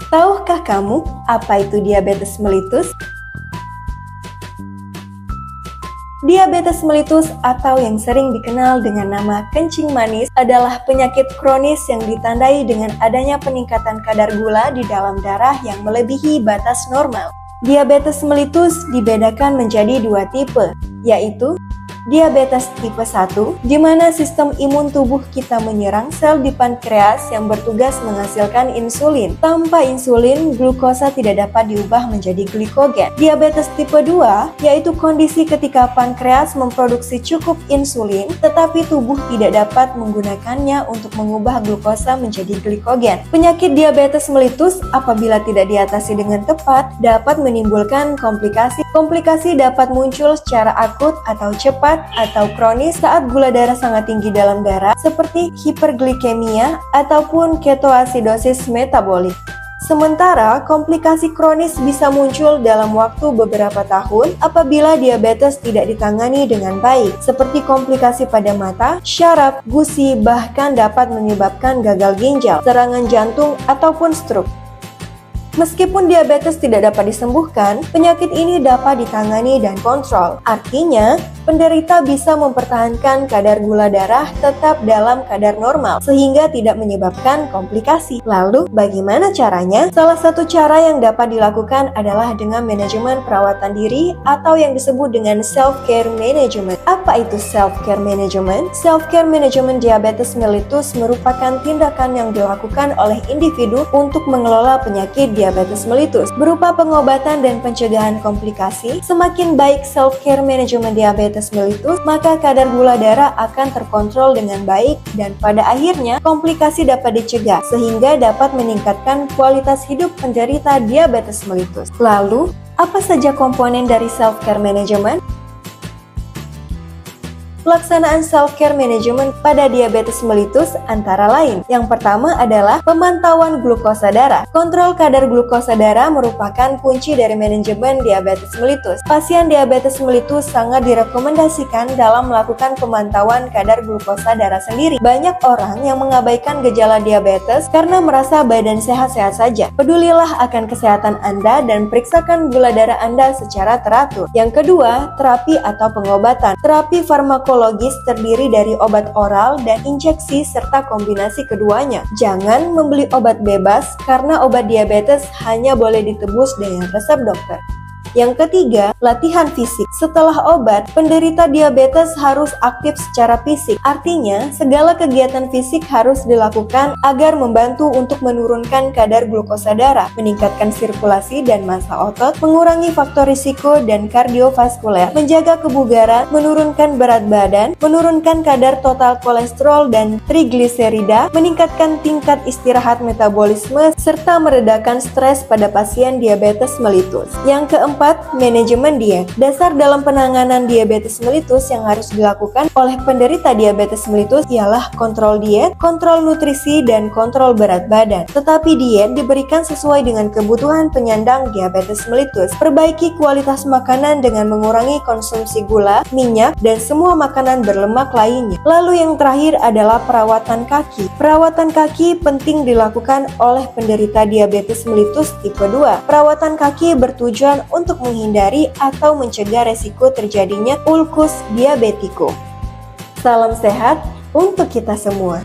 Tahukah kamu apa itu diabetes mellitus? Diabetes mellitus atau yang sering dikenal dengan nama kencing manis adalah penyakit kronis yang ditandai dengan adanya peningkatan kadar gula di dalam darah yang melebihi batas normal. Diabetes mellitus dibedakan menjadi dua tipe, yaitu diabetes tipe 1, di mana sistem imun tubuh kita menyerang sel di pankreas yang bertugas menghasilkan insulin. Tanpa insulin, glukosa tidak dapat diubah menjadi glikogen. Diabetes tipe 2, yaitu kondisi ketika pankreas memproduksi cukup insulin, tetapi tubuh tidak dapat menggunakannya untuk mengubah glukosa menjadi glikogen. Penyakit diabetes mellitus apabila tidak diatasi dengan tepat, dapat menimbulkan komplikasi. Komplikasi dapat muncul secara akut atau cepat atau kronis saat gula darah sangat tinggi dalam darah seperti hiperglikemia ataupun ketoasidosis metabolik. Sementara komplikasi kronis bisa muncul dalam waktu beberapa tahun apabila diabetes tidak ditangani dengan baik, seperti komplikasi pada mata, syaraf, gusi, bahkan dapat menyebabkan gagal ginjal, serangan jantung, ataupun stroke. Meskipun diabetes tidak dapat disembuhkan, penyakit ini dapat ditangani dan kontrol. Artinya, penderita bisa mempertahankan kadar gula darah tetap dalam kadar normal, sehingga tidak menyebabkan komplikasi. Lalu, bagaimana caranya? Salah satu cara yang dapat dilakukan adalah dengan manajemen perawatan diri atau yang disebut dengan self-care management. Apa itu self-care management? Self-care management diabetes mellitus merupakan tindakan yang dilakukan oleh individu untuk mengelola penyakit diabetes mellitus berupa pengobatan dan pencegahan komplikasi. Semakin baik self-care management diabetes mellitus, maka kadar gula darah akan terkontrol dengan baik dan pada akhirnya komplikasi dapat dicegah sehingga dapat meningkatkan kualitas hidup penderita diabetes mellitus. Lalu, apa saja komponen dari self-care management? Pelaksanaan self-care management pada diabetes mellitus antara lain. Yang pertama adalah pemantauan glukosa darah. Kontrol kadar glukosa darah merupakan kunci dari manajemen diabetes mellitus. Pasien diabetes mellitus sangat direkomendasikan dalam melakukan pemantauan kadar glukosa darah sendiri. Banyak orang yang mengabaikan gejala diabetes karena merasa badan sehat-sehat saja. Pedulilah akan kesehatan Anda dan periksakan gula darah Anda secara teratur. Yang kedua, terapi atau pengobatan. Terapi farmakologis terdiri dari obat oral dan injeksi serta kombinasi keduanya. Jangan membeli obat bebas karena obat diabetes hanya boleh ditebus dengan resep dokter. Yang ketiga, latihan fisik. Setelah obat, penderita diabetes harus aktif secara fisik. Artinya, segala kegiatan fisik harus dilakukan agar membantu untuk menurunkan kadar glukosa darah, meningkatkan sirkulasi dan massa otot, mengurangi faktor risiko dan kardiovaskuler, menjaga kebugaran, menurunkan berat badan, menurunkan kadar total kolesterol dan trigliserida, meningkatkan tingkat istirahat metabolisme, serta meredakan stres pada pasien diabetes mellitus. Yang keempat, manajemen diet. Dasar dalam penanganan diabetes mellitus yang harus dilakukan oleh penderita diabetes mellitus ialah kontrol diet, kontrol nutrisi, dan kontrol berat badan. Tetapi diet diberikan sesuai dengan kebutuhan penyandang diabetes mellitus. Perbaiki kualitas makanan dengan mengurangi konsumsi gula, minyak, dan semua makanan berlemak lainnya. Lalu yang terakhir adalah perawatan kaki. Perawatan kaki penting dilakukan oleh penderita diabetes mellitus tipe 2. Perawatan kaki bertujuan untuk menghindari atau mencegah resiko terjadinya ulkus diabetiko. Salam sehat untuk kita semua.